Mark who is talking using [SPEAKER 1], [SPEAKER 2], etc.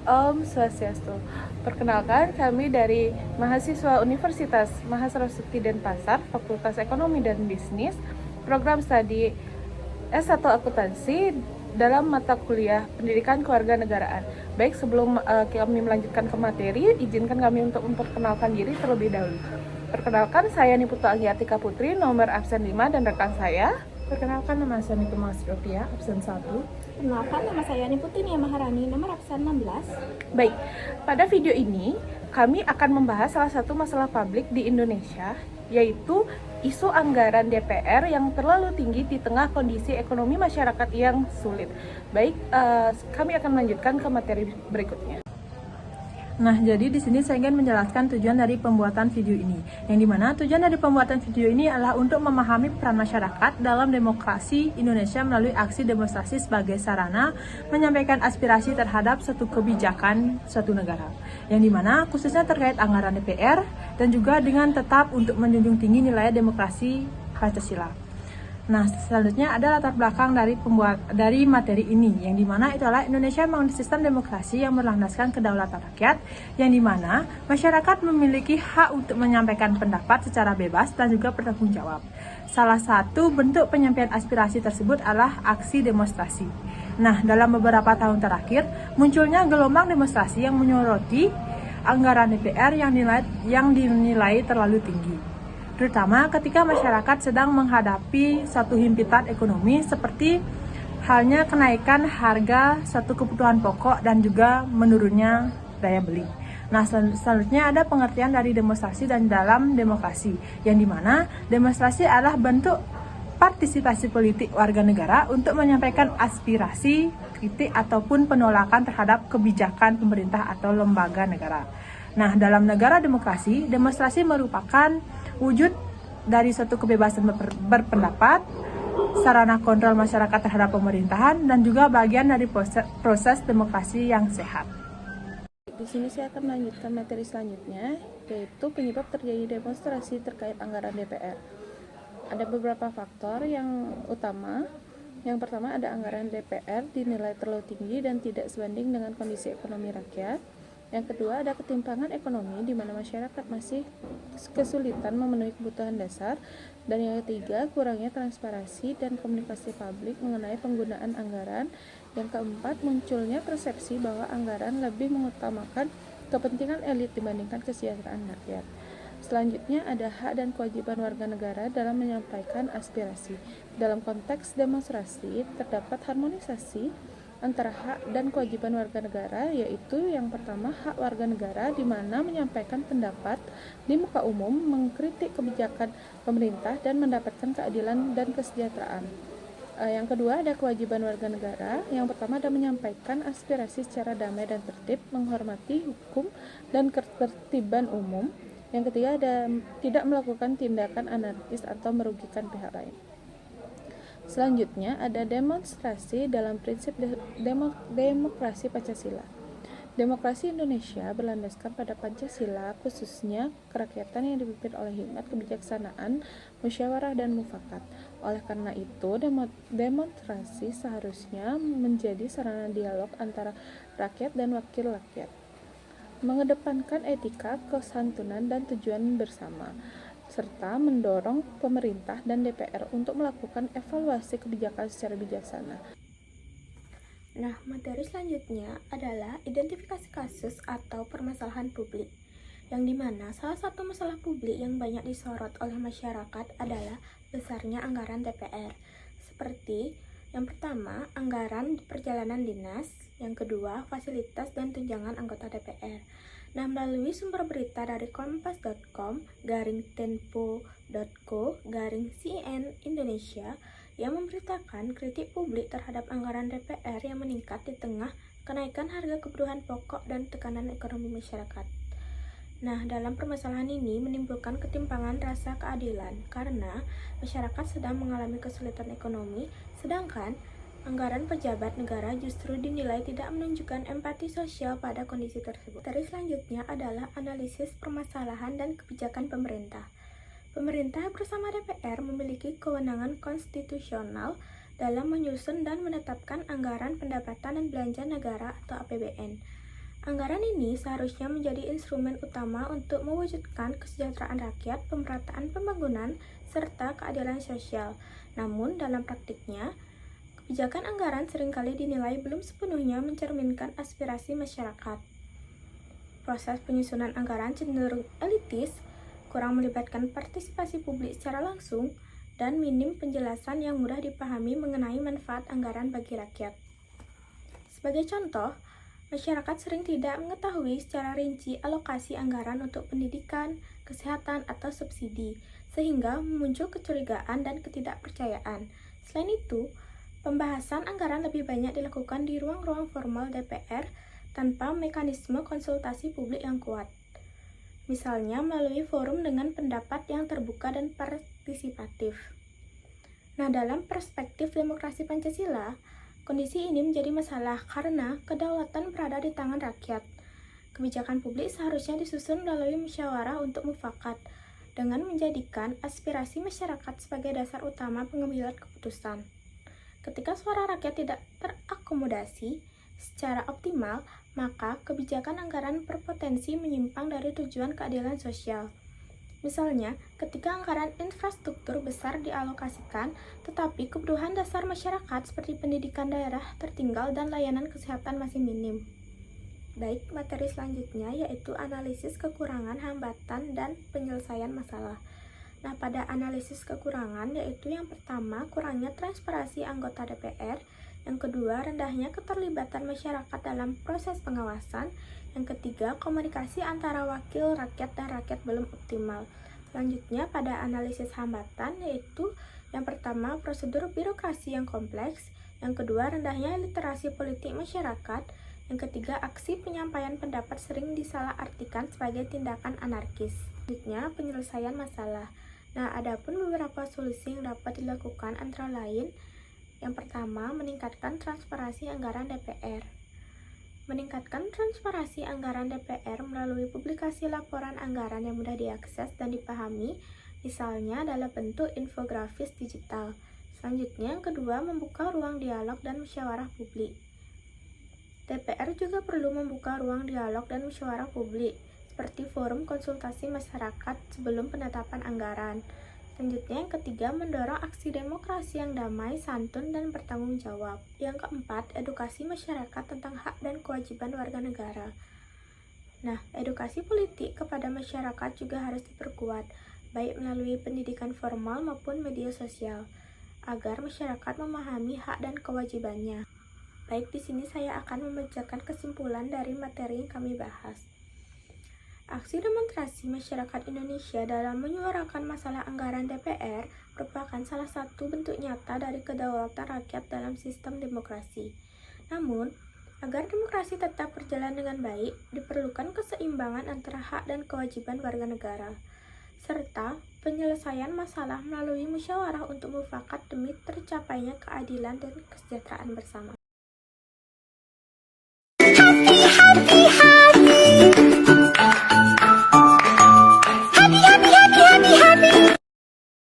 [SPEAKER 1] Om Swastiastu. Perkenalkan, kami dari mahasiswa Universitas Mahasiswa Denpasar, Fakultas Ekonomi dan Bisnis, program studi S1 Akuntansi dalam mata kuliah Pendidikan Kewarganegaraan. Baik, sebelum kami melanjutkan ke materi, izinkan kami untuk memperkenalkan diri terlebih dahulu. Perkenalkan, saya Niputu Anggiatika Putri, nomor absen 5, dan rekan saya.
[SPEAKER 2] Perkenalkan, nama saya Nitu Masrofia, absen 1.
[SPEAKER 3] Perkenalkan, nama saya Niputi Nia Maharani, nomor absen 16.
[SPEAKER 1] Baik, pada video ini kami akan membahas salah satu masalah publik di Indonesia, yaitu isu anggaran DPR yang terlalu tinggi di tengah kondisi ekonomi masyarakat yang sulit. Baik, kami akan melanjutkan ke materi berikutnya.
[SPEAKER 2] Nah, jadi di sini saya ingin menjelaskan tujuan dari pembuatan video ini. Yang dimana tujuan dari pembuatan video ini adalah untuk memahami peran masyarakat dalam demokrasi Indonesia melalui aksi demonstrasi sebagai sarana menyampaikan aspirasi terhadap suatu kebijakan suatu negara. Yang dimana khususnya terkait anggaran DPR dan juga dengan tetap untuk menjunjung tinggi nilai demokrasi Pancasila. Nah, selanjutnya ada latar belakang dari materi ini, yang dimana itu adalah Indonesia memang sistem demokrasi yang berlandaskan kedaulatan rakyat, yang dimana masyarakat memiliki hak untuk menyampaikan pendapat secara bebas dan juga bertanggung jawab. Salah satu bentuk penyampaian aspirasi tersebut adalah aksi demonstrasi. Nah, dalam beberapa tahun terakhir, munculnya gelombang demonstrasi yang menyoroti anggaran DPR yang dinilai terlalu tinggi, terutama ketika masyarakat sedang menghadapi suatu himpitan ekonomi seperti halnya kenaikan harga suatu kebutuhan pokok dan juga menurunnya daya beli. Nah, selanjutnya ada pengertian dari demonstrasi dan dalam demokrasi, yang dimana demonstrasi adalah bentuk partisipasi politik warga negara untuk menyampaikan aspirasi, kritik, ataupun penolakan terhadap kebijakan pemerintah atau lembaga negara. Nah, dalam negara demokrasi, demonstrasi merupakan wujud dari suatu kebebasan berpendapat, sarana kontrol masyarakat terhadap pemerintahan, dan juga bagian dari proses demokrasi yang sehat.
[SPEAKER 1] Di sini saya akan melanjutkan materi selanjutnya, yaitu penyebab terjadi demonstrasi terkait anggaran DPR. Ada beberapa faktor yang utama. Yang pertama, ada anggaran DPR dinilai terlalu tinggi dan tidak sebanding dengan kondisi ekonomi rakyat. Yang kedua, ada ketimpangan ekonomi di mana masyarakat masih kesulitan memenuhi kebutuhan dasar. Dan yang ketiga, kurangnya transparansi dan komunikasi publik mengenai penggunaan anggaran. Yang keempat, munculnya persepsi bahwa anggaran lebih mengutamakan kepentingan elit dibandingkan kesejahteraan rakyat. Selanjutnya, ada hak dan kewajiban warga negara dalam menyampaikan aspirasi. Dalam konteks demonstrasi, terdapat harmonisasi antara hak dan kewajiban warga negara, yaitu yang pertama, hak warga negara di mana menyampaikan pendapat di muka umum, mengkritik kebijakan pemerintah, dan mendapatkan keadilan dan kesejahteraan. Yang kedua, ada kewajiban warga negara. Yang pertama, ada menyampaikan aspirasi secara damai dan tertib, menghormati hukum dan ketertiban umum. Yang ketiga, ada tidak melakukan tindakan anarkis atau merugikan pihak lain. Selanjutnya, ada demonstrasi dalam prinsip demokrasi Pancasila. Demokrasi Indonesia berlandaskan pada Pancasila, khususnya kerakyatan yang dipimpin oleh hikmat, kebijaksanaan, musyawarah, dan mufakat. Oleh karena itu, demonstrasi seharusnya menjadi sarana dialog antara rakyat dan wakil rakyat, mengedepankan etika, kesantunan, dan tujuan bersama, serta mendorong pemerintah dan DPR untuk melakukan evaluasi kebijakan secara bijaksana.
[SPEAKER 3] Nah, materi selanjutnya adalah identifikasi kasus atau permasalahan publik, yang dimana salah satu masalah publik yang banyak disorot oleh masyarakat adalah besarnya anggaran DPR. Seperti yang pertama, anggaran perjalanan dinas. Yang kedua, fasilitas dan tunjangan anggota DPR. Nah, melalui sumber berita dari kompas.com, /tempo.co/CN Indonesia, yang memberitakan kritik publik terhadap anggaran DPR yang meningkat di tengah kenaikan harga kebutuhan pokok dan tekanan ekonomi masyarakat. Nah, dalam permasalahan ini menimbulkan ketimpangan rasa keadilan karena masyarakat sedang mengalami kesulitan ekonomi, sedangkan anggaran pejabat negara justru dinilai tidak menunjukkan empati sosial pada kondisi tersebut. Materi selanjutnya adalah analisis permasalahan dan kebijakan pemerintah. Pemerintah bersama DPR memiliki kewenangan konstitusional dalam menyusun dan menetapkan anggaran pendapatan dan belanja negara atau APBN. Anggaran ini seharusnya menjadi instrumen utama untuk mewujudkan kesejahteraan rakyat, pemerataan pembangunan, serta keadilan sosial. Namun, dalam praktiknya, kebijakan anggaran seringkali dinilai belum sepenuhnya mencerminkan aspirasi masyarakat. Proses penyusunan anggaran cenderung elitis, kurang melibatkan partisipasi publik secara langsung, dan minim penjelasan yang mudah dipahami mengenai manfaat anggaran bagi rakyat. Sebagai contoh, masyarakat sering tidak mengetahui secara rinci alokasi anggaran untuk pendidikan, kesehatan, atau subsidi, sehingga muncul kecurigaan dan ketidakpercayaan. Selain itu, pembahasan anggaran lebih banyak dilakukan di ruang-ruang formal DPR tanpa mekanisme konsultasi publik yang kuat. Misalnya melalui forum dengan pendapat yang terbuka dan partisipatif. Nah, dalam perspektif demokrasi Pancasila, kondisi ini menjadi masalah karena kedaulatan berada di tangan rakyat. Kebijakan publik seharusnya disusun melalui musyawarah untuk mufakat, dengan menjadikan aspirasi masyarakat sebagai dasar utama pengambilan keputusan. Ketika suara rakyat tidak terakomodasi secara optimal, maka kebijakan anggaran berpotensi menyimpang dari tujuan keadilan sosial. Misalnya, ketika anggaran infrastruktur besar dialokasikan, tetapi kebutuhan dasar masyarakat seperti pendidikan daerah tertinggal dan layanan kesehatan masih minim. Baik, materi selanjutnya yaitu analisis kekurangan, hambatan, dan penyelesaian masalah. Nah, pada analisis kekurangan yaitu yang pertama, kurangnya transparansi anggota DPR, yang kedua, rendahnya keterlibatan masyarakat dalam proses pengawasan, yang ketiga, komunikasi antara wakil rakyat dan rakyat belum optimal. Selanjutnya, pada analisis hambatan yaitu yang pertama, prosedur birokrasi yang kompleks, yang kedua, rendahnya literasi politik masyarakat, yang ketiga, aksi penyampaian pendapat sering disalahartikan sebagai tindakan anarkis. Selanjutnya, penyelesaian masalah. Nah, adapun beberapa solusi yang dapat dilakukan antara lain, yang pertama, meningkatkan transparansi anggaran DPR. Meningkatkan transparansi anggaran DPR melalui publikasi laporan anggaran yang mudah diakses dan dipahami, misalnya dalam bentuk infografis digital. Selanjutnya, yang kedua, membuka ruang dialog dan musyawarah publik. DPR juga perlu membuka ruang dialog dan musyawarah publik, seperti forum konsultasi masyarakat sebelum penetapan anggaran. Selanjutnya, yang ketiga, mendorong aksi demokrasi yang damai, santun, dan bertanggung jawab. Yang keempat, edukasi masyarakat tentang hak dan kewajiban warga negara. Nah, edukasi politik kepada masyarakat juga harus diperkuat, baik melalui pendidikan formal maupun media sosial, agar masyarakat memahami hak dan kewajibannya. Baik, di sini saya akan membacakan kesimpulan dari materi yang kami bahas. Aksi demonstrasi masyarakat Indonesia dalam menyuarakan masalah anggaran DPR merupakan salah satu bentuk nyata dari kedaulatan rakyat dalam sistem demokrasi. Namun, agar demokrasi tetap berjalan dengan baik, diperlukan keseimbangan antara hak dan kewajiban warga negara, serta penyelesaian masalah melalui musyawarah untuk mufakat demi tercapainya keadilan dan kesejahteraan bersama.